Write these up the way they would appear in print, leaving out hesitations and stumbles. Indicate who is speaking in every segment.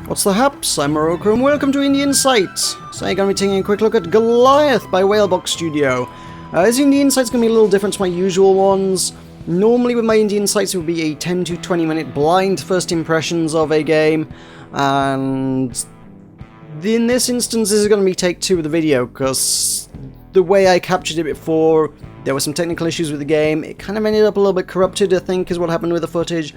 Speaker 1: What's the haps? I'm Morocco and welcome to Indie Insights. Today I'm going to be taking a quick look at Goliath by Whalebox Studio. This Indie Insight's going to be a little different to my usual ones. Normally with my Indie Insights it would be a 10 to 20 minute blind first impressions of a game, and in this instance this is going to be take 2 of the video because the way I captured it before, there were some technical issues with the game. It kind of ended up a little bit corrupted, I think, is what happened with the footage.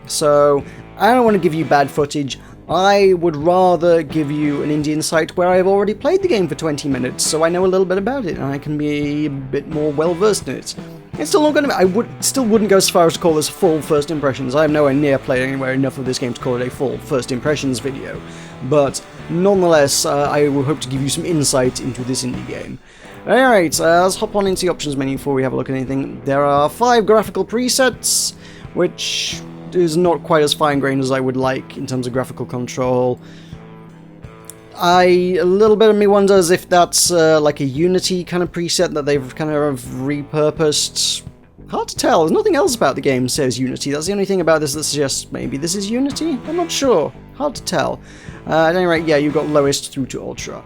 Speaker 1: So I don't want to give you bad footage. I would rather give you an Indie Insight where I've already played the game for 20 minutes, so I know a little bit about it and I can be a bit more well versed in it. It's still not going to be, still wouldn't go as far as to call this full first impressions. I have nowhere near played anywhere enough of this game to call it a full first impressions video, but nonetheless, I will hope to give you some insight into this indie game. Alright, let's hop on into the options menu before we have a look at anything. There are 5 graphical presets, which is not quite as fine-grained as I would like in terms of graphical control. A little bit of me wonders if that's like a Unity kind of preset that they've kind of repurposed. Hard to tell. There's nothing else about the game that says Unity. That's the only thing about this that suggests maybe this is Unity? I'm not sure. Hard to tell. At any rate, yeah, you've got lowest through to ultra.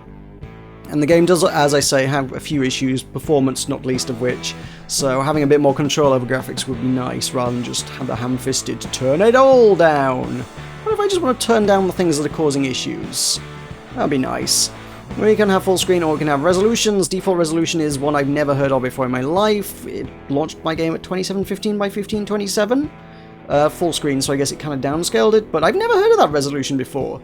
Speaker 1: And the game does, as I say, have a few issues, performance not least of which, so having a bit more control over graphics would be nice, rather than just have the ham-fisted turn it all down. What if I just want to turn down the things that are causing issues? That'd be nice. We can have full screen or we can have resolutions. Default resolution is one I've never heard of before in my life. It launched my game at 2715 by 1527. Full screen, so I guess it kind of downscaled it, but I've never heard of that resolution before.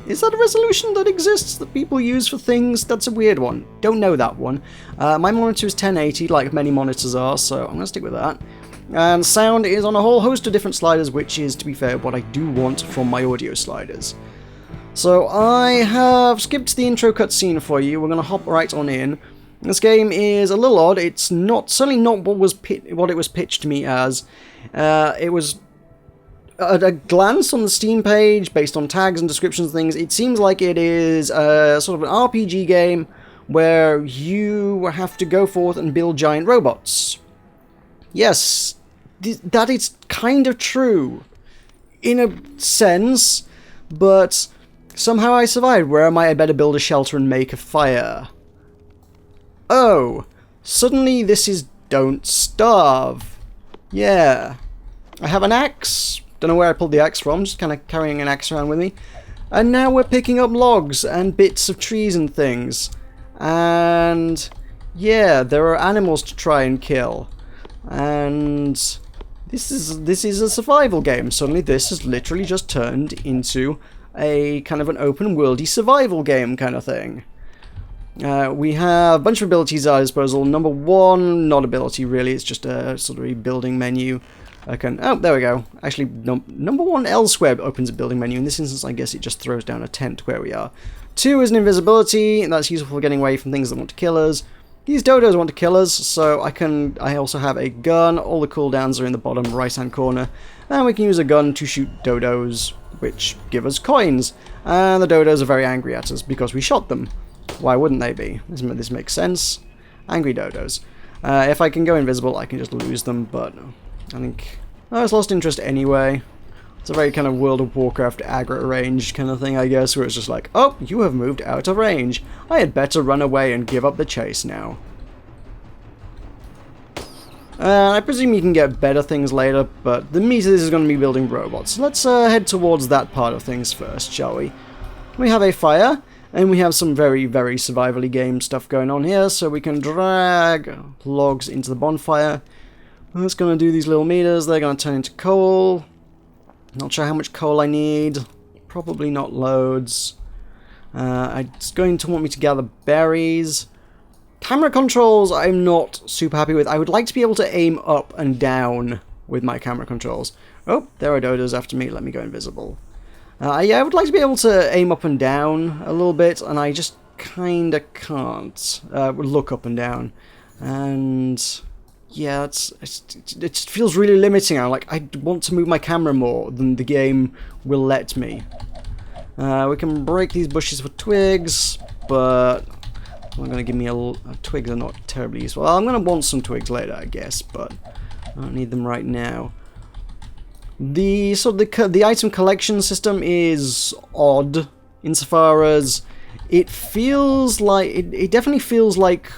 Speaker 1: Is that a resolution that exists that people use for things? That's a weird one. Don't know that one. My monitor is 1080, like many monitors are, so I'm going to stick with that. And sound is on a whole host of different sliders, which is, to be fair, what I do want from my audio sliders. So I have skipped the intro cutscene for you. We're going to hop right on in. This game is a little odd. It's not, certainly not what it was pitched to me as. It was... At a glance on the Steam page, based on tags and descriptions and things, it seems like it is a sort of an RPG game where you have to go forth and build giant robots. Yes, that is kind of true, in a sense, but somehow I survived. Where am I? I better build a shelter and make a fire. Oh, suddenly this is Don't Starve. Yeah. I have an axe. Don't know where I pulled the axe from, just kind of carrying an axe around with me. And now we're picking up logs and bits of trees and things. And yeah, there are animals to try and kill. And this is a survival game. Suddenly this has literally just turned into a kind of an open worldy survival game kind of thing. We have a bunch of abilities at our disposal. Number 1, not ability really, it's just a sort of a building menu. Oh, there we go. Actually, number 1 elsewhere opens a building menu. In this instance, I guess it just throws down a tent where we are. 2 is an invisibility, and that's useful for getting away from things that want to kill us. These dodos want to kill us, so I also have a gun. All the cooldowns are in the bottom right-hand corner. And we can use a gun to shoot dodos, which give us coins. And the dodos are very angry at us because we shot them. Why wouldn't they be? This makes sense. Angry dodos. If I can go invisible, I can just lose them, but I think I was lost interest anyway. It's a very kind of World of Warcraft aggro range kind of thing, I guess, where it's just like, oh, you have moved out of range. I had better run away and give up the chase now. I presume you can get better things later, but the meat of this is going to be building robots. Let's head towards that part of things first, shall we? We have a fire, and we have some very, very survivally game stuff going on here, so we can drag logs into the bonfire. I'm just going to do these little meters. They're going to turn into coal. Not sure how much coal I need. Probably not loads. It's going to want me to gather berries. Camera controls I'm not super happy with. I would like to be able to aim up and down with my camera controls. Oh, there are dodos after me. Let me go invisible. Yeah, I would like to be able to aim up and down a little bit, and I just kind of can't. Look up and down. And yeah, it feels really limiting. I want to move my camera more than the game will let me. We can break these bushes for twigs, but I'm going to give me twigs are not terribly useful. Well, I'm going to want some twigs later, I guess, but I don't need them right now. The the item collection system is odd insofar as it feels like it definitely feels like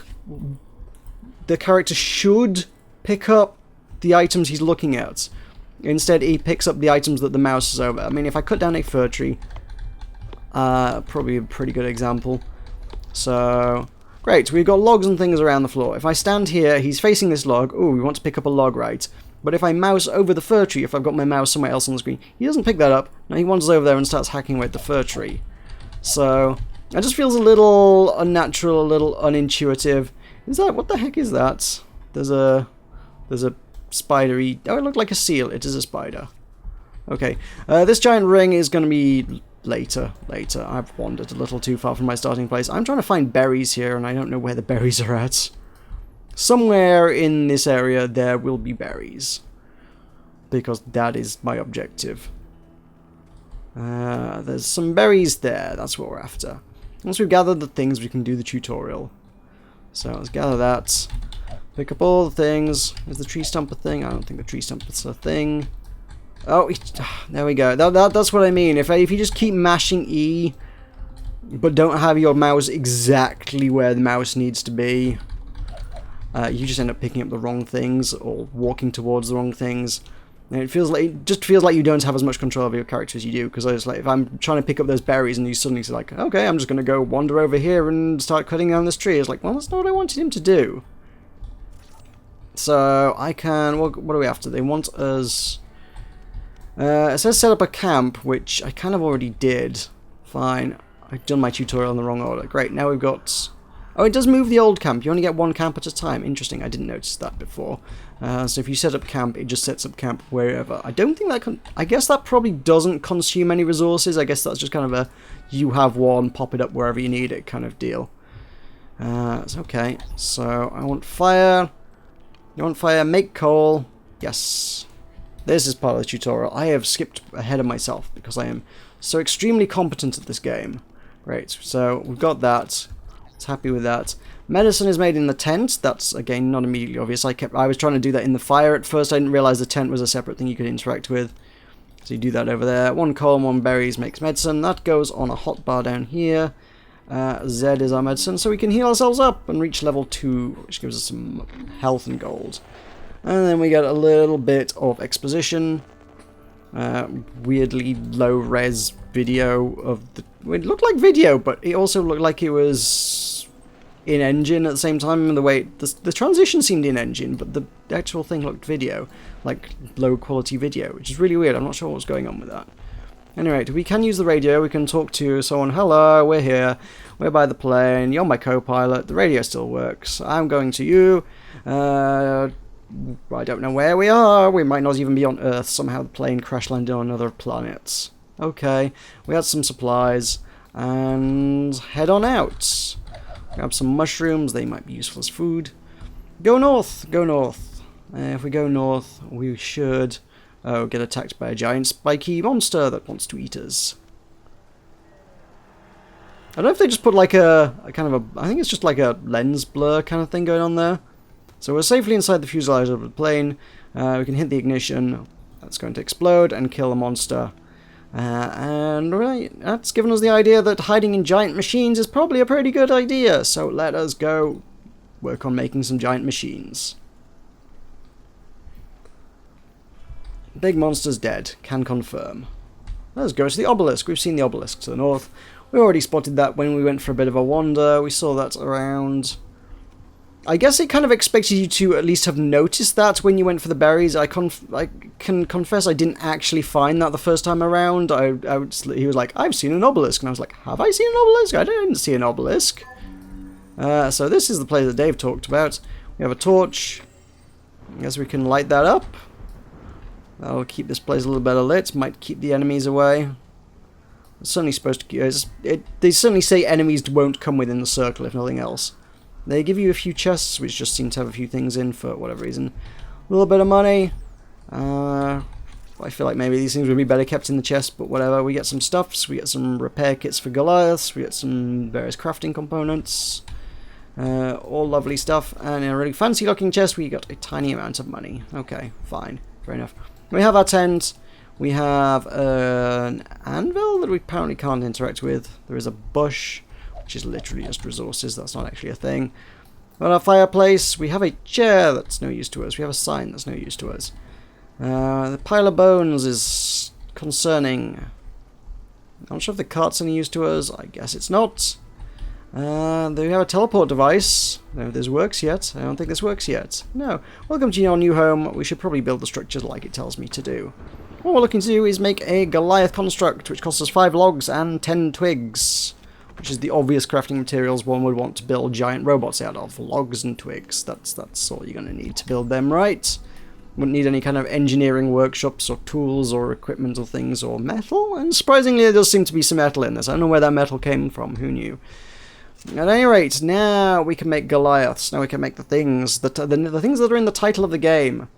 Speaker 1: the character should pick up the items he's looking at. Instead, he picks up the items that the mouse is over. I mean, if I cut down a fir tree, probably a pretty good example. So, great, we've got logs and things around the floor. If I stand here, he's facing this log. Ooh, we want to pick up a log, right? But if I mouse over the fir tree, if I've got my mouse somewhere else on the screen, he doesn't pick that up. No, he wanders over there and starts hacking away at the fir tree. So, it just feels a little unnatural, a little unintuitive. Is that, what the heck is that? There's a spidery, oh, it looked like a seal. It is a spider. Okay, this giant ring is going to be later. I've wandered a little too far from my starting place. I'm trying to find berries here, and I don't know where the berries are at. Somewhere in this area there will be berries, because that is my objective. There's some berries there, that's what we're after. Once we've gathered the things, we can do the tutorial. So let's gather that. Pick up all the things. Is the tree stump a thing? I don't think the tree stump is a thing. Oh, there we go. That's what I mean. If you just keep mashing E, but don't have your mouse exactly where the mouse needs to be, you just end up picking up the wrong things or walking towards the wrong things. And it just feels like you don't have as much control over your character as you do. Because I was like, if I'm trying to pick up those berries and you suddenly say like, okay, I'm just going to go wander over here and start cutting down this tree. It's like, well, that's not what I wanted him to do. So I can. What are we after? They want us. It says set up a camp, which I kind of already did. Fine. I've done my tutorial in the wrong order. Great. Now we've got. Oh, it does move the old camp. You only get one camp at a time. Interesting. I didn't notice that before. So if you set up camp, it just sets up camp wherever. I don't think that I guess that probably doesn't consume any resources. I guess that's just kind of a you have one, pop it up wherever you need it kind of deal. It's okay. So I want fire. You want fire? Make coal. Yes. This is part of the tutorial. I have skipped ahead of myself because I am so extremely competent at this game. Great. So we've got that. It's happy with that. Medicine is made in the tent. That's, again, not immediately obvious. I was trying to do that in the fire at first. I didn't realize the tent was a separate thing you could interact with. So you do that over there. 1 coal, 1 berries makes medicine. That goes on a hot bar down here. Z is our medicine, so we can heal ourselves up and reach level 2, which gives us some health and gold. And then we get a little bit of exposition. Weirdly low-res video of the... It looked like video, but it also looked like it was in-engine at the same time. The way the transition seemed in-engine, but the actual thing looked video, like low-quality video, which is really weird. I'm not sure what's going on with that. Anyway, we can use the radio. We can talk to someone. Hello, we're here. We're by the plane. You're my co-pilot. The radio still works. I'm going to you. I don't know where we are. We might not even be on Earth. Somehow the plane crash landed on another planet. Okay, we had some supplies. And head on out. Grab some mushrooms. They might be useful as food. Go north. Go north. If we go north, we should... get attacked by a giant spiky monster that wants to eat us. I don't know if they just put like a kind of a... I think it's just like a lens blur kind of thing going on there. So we're safely inside the fuselage of the plane. We can hit the ignition. That's going to explode and kill the monster. And right, that's given us the idea that hiding in giant machines is probably a pretty good idea. So let us go work on making some giant machines. Big monster's dead. Can confirm. Let's go to the obelisk. We've seen the obelisk to the north. We already spotted that when we went for a bit of a wander. We saw that around... I guess it kind of expected you to at least have noticed that when you went for the berries. I can confess I didn't actually find that the first time around. He was like, I've seen an obelisk. And I was like, have I seen an obelisk? I didn't see an obelisk. So this is the place that Dave talked about. We have a torch. I guess we can light that up. That'll keep this place a little better lit. Might keep the enemies away. It's certainly supposed to... they certainly say enemies won't come within the circle, if nothing else. They give you a few chests, which just seem to have a few things in for whatever reason. A little bit of money. I feel like maybe these things would be better kept in the chest, but whatever. We get some stuffs. We get some repair kits for Goliaths. We get some various crafting components. All lovely stuff. And in a really fancy looking chest, we got a tiny amount of money. Okay, fine. Fair enough. We have our tent. We have an anvil that we apparently can't interact with. There is a bush, which is literally just resources. That's not actually a thing. But our fireplace, we have a chair that's no use to us. We have a sign that's no use to us. The pile of bones is concerning. I'm not sure if the cart's any use to us. I guess it's not. There we have a teleport device. I don't know if this works yet. I don't think this works yet. No. Welcome to your new home. We should probably build the structures like it tells me to do. What we're looking to do is make a Goliath construct, which costs us 5 logs and 10 twigs, which is the obvious crafting materials one would want to build giant robots out of. Logs and twigs. That's all you're going to need to build them, right? Wouldn't need any kind of engineering workshops or tools or equipment or things or metal. And surprisingly, there does seem to be some metal in this. I don't know where that metal came from. Who knew? At any rate, now we can make Goliaths. Now we can make the things that the things that are in the title of the game.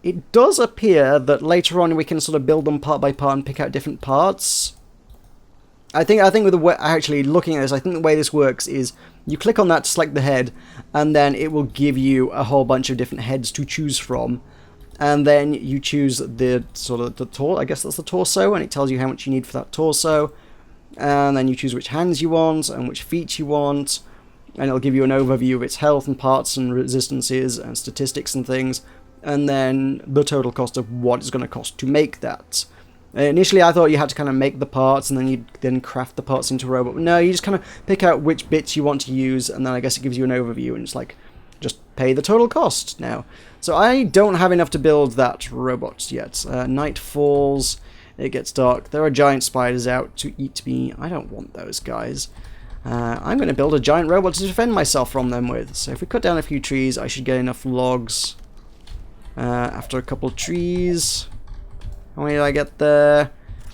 Speaker 1: It does appear that later on we can sort of build them part by part and pick out different parts. I think with the way, actually looking at this, I think the way this works is you click on that to select the head, and then it will give you a whole bunch of different heads to choose from, and then you choose the sort of the torso. I guess that's the torso, and it tells you how much you need for that torso, and then you choose which hands you want and which feet you want, and it'll give you an overview of its health and parts and resistances and statistics and things, and then the total cost of what it's going to cost to make that. Initially, I thought you had to kind of make the parts and then you'd then craft the parts into a robot. But no, you just kind of pick out which bits you want to use, and then I guess it gives you an overview, and it's like, just pay the total cost now. So I don't have enough to build that robot yet. Night falls, it gets dark, there are giant spiders out to eat me. I don't want those guys. I'm going to build a giant robot to defend myself from them with. So if we cut down a few trees, I should get enough logs. After a couple of trees... How many did I get there?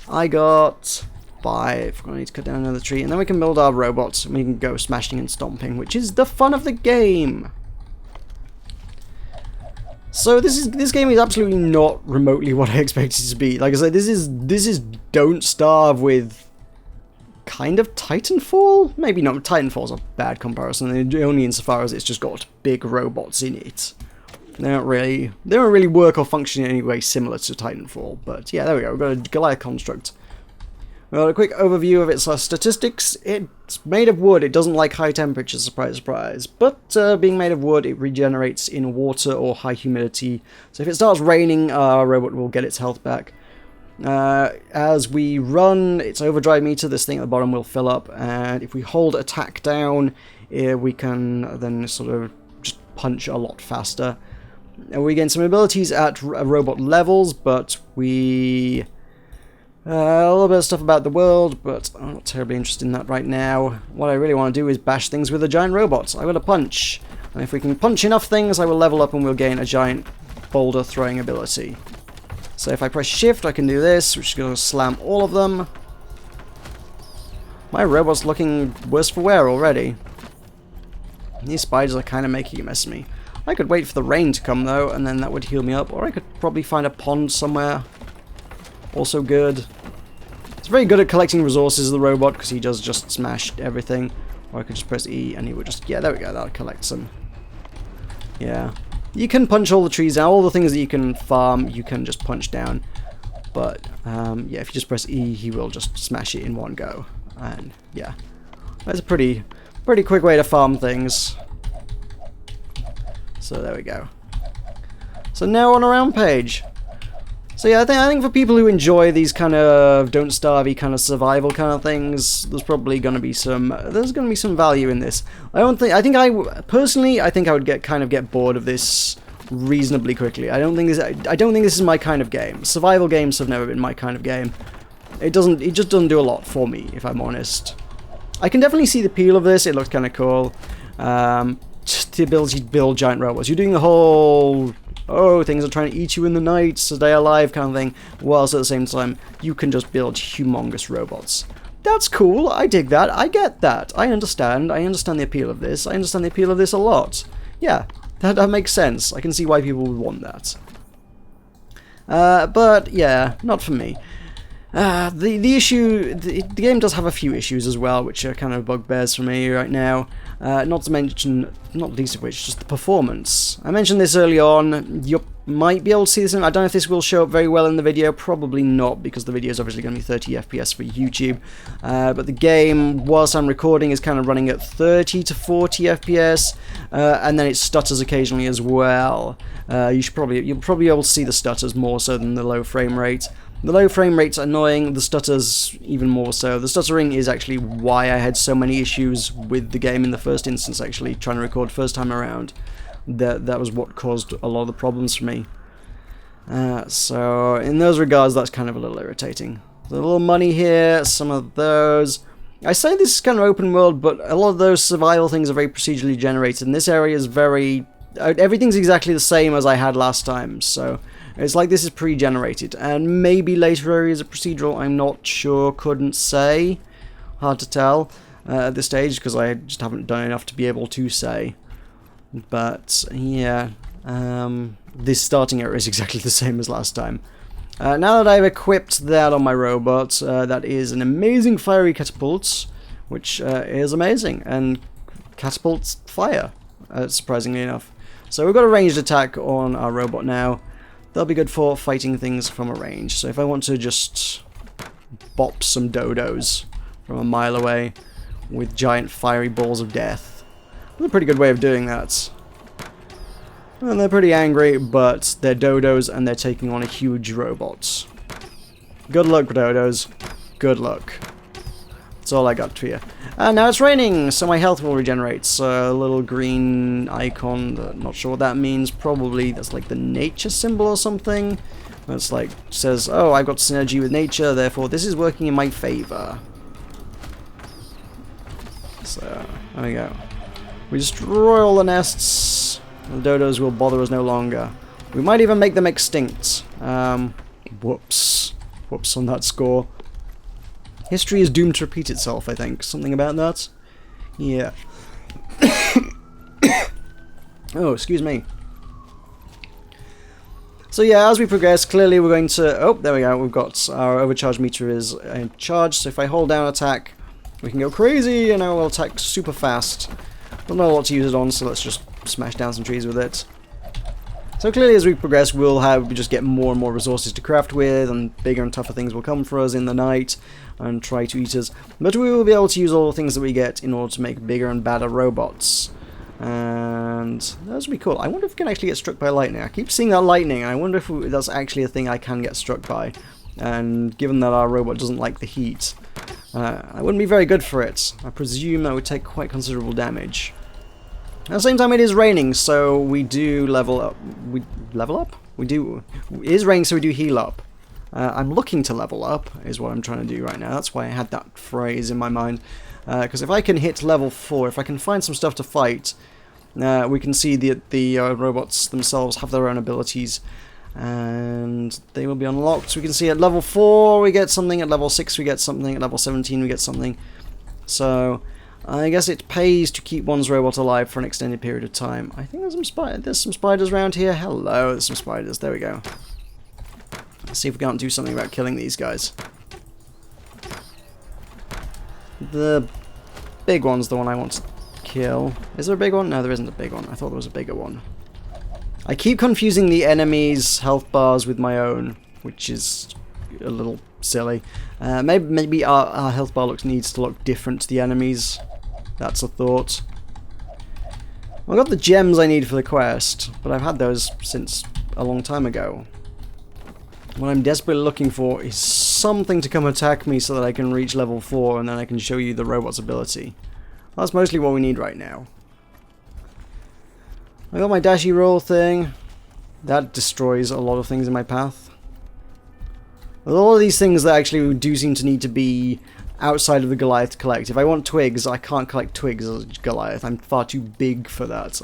Speaker 1: I got 5. I need to cut down another tree, and then we can build our robots, and we can go smashing and stomping, which is the fun of the game. So this game is absolutely not remotely what I expected it to be. Like I said, this is Don't Starve with kind of Titanfall. Maybe not. Titanfall's a bad comparison, only insofar as it's just got big robots in it. They don't really work or function in any way similar to Titanfall, but yeah, there we go. We've got a Goliath construct. We've got a quick overview of its statistics. It's made of wood. It doesn't like high temperatures, surprise, surprise. But being made of wood, it regenerates in water or high humidity. So if it starts raining, our robot will get its health back. As we run its overdrive meter, this thing at the bottom will fill up, and if we hold attack down, we can then sort of just punch a lot faster. And we gain some abilities at robot levels, but a little bit of stuff about the world, but I'm not terribly interested in that right now. What I really want to do is bash things with a giant robot. I want to punch, and if we can punch enough things, I will level up and we'll gain a giant boulder throwing ability. So if I press shift, I can do this, which is going to slam all of them. My robot's looking worse for wear already. These spiders are kind of making a mess of me. I could wait for the rain to come though, and then that would heal me up, or I could probably find a pond somewhere. Also good. It's very good at collecting resources, the robot, because he does just smash everything. Or I could just press E and he would just... Yeah, there we go, that'll collect some. Yeah. You can punch all the trees down, all the things that you can farm, you can just punch down. But, yeah, if you just press E, he will just smash it in one go. And, yeah. That's a pretty quick way to farm things. So there we go. So now on a rampage. So yeah, I think for people who enjoy these kind of Don't Starve-y kind of survival kind of things, there's probably going to be some value in this. I think I would get bored of this reasonably quickly. I don't think this is my kind of game. Survival games have never been my kind of game. It just doesn't do a lot for me, if I'm honest. I can definitely see the appeal of this. It looks kind of cool. Just the ability to build giant robots. You're doing the whole, oh, things are trying to eat you in the night, stay alive kind of thing, whilst at the same time, you can just build humongous robots. That's cool, I dig that, I get that, I understand the appeal of this, I understand the appeal of this a lot. Yeah, that makes sense, I can see why people would want that. But, yeah, not for me. The game does have a few issues as well, which are kind of bugbears for me right now. Not to mention, not least of which, just the performance. I mentioned this early on, you're might be able to see this in. I don't know if this will show up very well in the video. Probably not, because the video is obviously going to be 30 FPS for YouTube. But the game, whilst I'm recording, is kind of running at 30 to 40 FPS, and then it stutters occasionally as well. You'll probably be able to see the stutters more so than the low frame rate. The low frame rate's annoying, the stutters even more so. The stuttering is actually why I had so many issues with the game in the first instance, actually, trying to record first time around. That was what caused a lot of the problems for me. So in those regards, that's kind of a little irritating. There's a little money here, some of those. I say this is kind of open world, but a lot of those survival things are very procedurally generated, and this area is very... everything's exactly the same as I had last time, so it's like this is pre-generated. And maybe later areas are procedural, I'm not sure, couldn't say. Hard to tell at this stage, because I just haven't done enough to be able to say. But yeah, this starting area is exactly the same as last time. Now that I've equipped that on my robot, that is an amazing fiery catapult, which is amazing, and catapults fire, surprisingly enough. So we've got a ranged attack on our robot now. They'll be good for fighting things from a range. So if I want to just bop some dodos from a mile away with giant fiery balls of death, that's a pretty good way of doing that. And they're pretty angry, but they're dodos and they're taking on a huge robot. Good luck, dodos. Good luck. That's all I got for you. And now it's raining, so my health will regenerate. So a little green icon, not sure what that means. Probably that's like the nature symbol or something. That's like, says, oh, I've got synergy with nature, therefore this is working in my favor. So, there we go. We destroy all the nests. The dodos will bother us no longer. We might even make them extinct. Whoops. Whoops on that score. History is doomed to repeat itself, I think. Something about that? Yeah. Oh, excuse me. So yeah, as we progress, clearly we're going to... Oh, there we go. We've got our overcharge meter is in charge. So if I hold down attack, we can go crazy, and I will attack super fast. Don't know what to use it on, so let's just smash down some trees with it. So clearly as we progress, we just get more and more resources to craft with, and bigger and tougher things will come for us in the night and try to eat us. But we will be able to use all the things that we get in order to make bigger and badder robots. And those would be cool. I wonder if we can actually get struck by lightning. I keep seeing that lightning, and I wonder if that's actually a thing I can get struck by. And given that our robot doesn't like the heat, I wouldn't be very good for it. I presume that would take quite considerable damage. At the same time, it is raining, so we do level up. We level up? We do. It is raining, so we do heal up. I'm looking to level up, is what I'm trying to do right now. That's why I had that phrase in my mind. Because if I can hit level 4, if I can find some stuff to fight, we can see the robots themselves have their own abilities. And they will be unlocked. So we can see at level 4 we get something, at level 6 we get something, at level 17 we get something. So I guess it pays to keep one's robot alive for an extended period of time. I think there's some spiders around here. Hello, there's some spiders. There we go. Let's see if we can't do something about killing these guys. The big one's the one I want to kill. Is there a big one? No, there isn't a big one. I thought there was a bigger one. I keep confusing the enemy's health bars with my own, which is a little silly. Maybe our health bar needs to look different to the enemy's. That's a thought. I've got the gems I need for the quest, but I've had those since a long time ago. What I'm desperately looking for is something to come attack me so that I can reach level 4 and then I can show you the robot's ability. That's mostly what we need right now. I got my dashy roll thing. That destroys a lot of things in my path. A lot of these things that actually do seem to need to be outside of the Goliath to collect. If I want twigs, I can't collect twigs as Goliath. I'm far too big for that.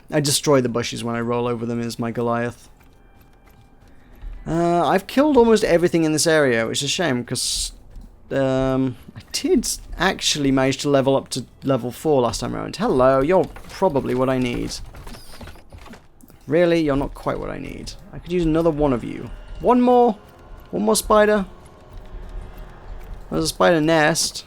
Speaker 1: I destroy the bushes when I roll over them as my Goliath. I've killed almost everything in this area, which is a shame, because I did actually manage to level up to level 4 last time around. Hello, you're probably what I need. Really? You're not quite what I need. I could use another one of you. One more? One more spider? There's a spider nest.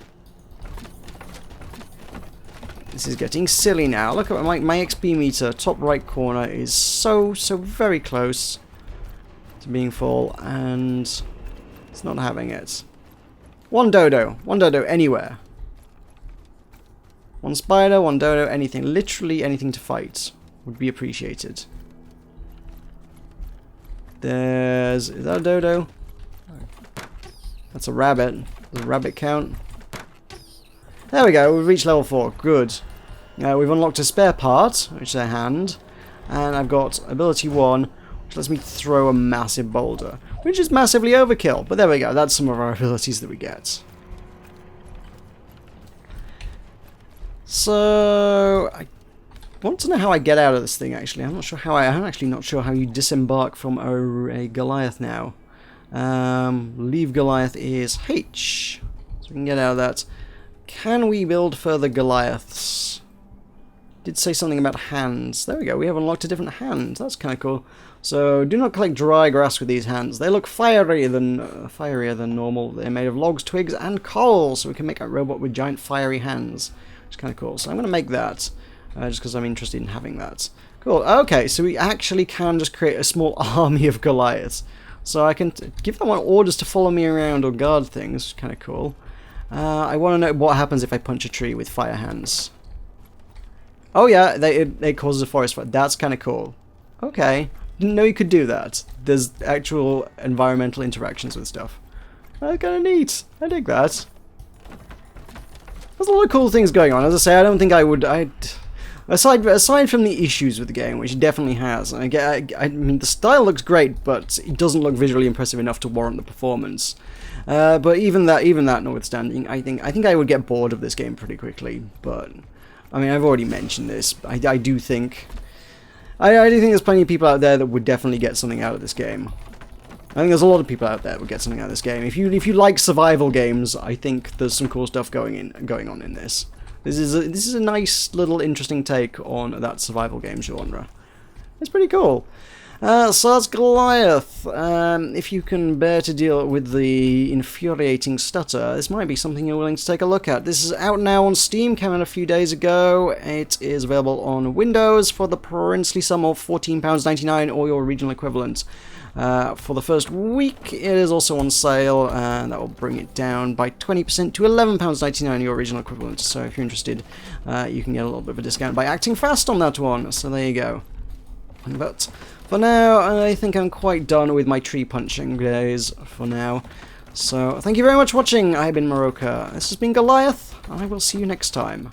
Speaker 1: This is getting silly now. Look at my XP meter, top right corner, is so very close to being full, and it's not having it. One dodo anywhere. One spider, one dodo, anything. Literally anything to fight would be appreciated. Is that a dodo? That's a rabbit. Does a rabbit count? There we go, we've reached level 4. Good. We've unlocked a spare part, which is a hand. And I've got ability 1, which lets me throw a massive boulder. Which is massively overkill, but there we go. That's some of our abilities that we get. So, I want to know how I get out of this thing, actually. I'm actually not sure how you disembark from a Goliath now. Leave Goliath is H. So we can get out of that. Can we build further Goliaths? Did say something about hands. There we go. We have unlocked a different hand. That's kind of cool. So do not collect dry grass with these hands. They look fierier than normal. They're made of logs, twigs, and coal. So we can make a robot with giant fiery hands. Which is kind of cool. So I'm going to make that. Just because I'm interested in having that. Cool. Okay, so we actually can just create a small army of Goliaths. So I can give them orders to follow me around or guard things. Kind of cool. I want to know what happens if I punch a tree with fire hands. Oh yeah, it causes a forest fire. That's kind of cool. Okay. Didn't know you could do that. There's actual environmental interactions with stuff. That's kind of neat. I dig that. There's a lot of cool things going on. As I say, I don't think aside from the issues with the game, which it definitely has. I mean, the style looks great, but it doesn't look visually impressive enough to warrant the performance. But even that notwithstanding, I think I would get bored of this game pretty quickly. But I mean, I've already mentioned this. I do think there's plenty of people out there that would definitely get something out of this game. I think there's a lot of people out there that would get something out of this game. If you like survival games, I think there's some cool stuff going on in this. This is a nice little interesting take on that survival game genre. It's pretty cool. So that's Goliath. If you can bear to deal with the infuriating stutter, this might be something you're willing to take a look at. This is out now on Steam, came out a few days ago. It is available on Windows for the princely sum of £14.99 or your regional equivalent. For the first week, it is also on sale, and that will bring it down by 20% to £11.99, your regional equivalent. So if you're interested, you can get a little bit of a discount by acting fast on that one. So there you go. But for now, I think I'm quite done with my tree punching days for now. So thank you very much for watching. I've been Maroka. This has been Goliath, and I will see you next time.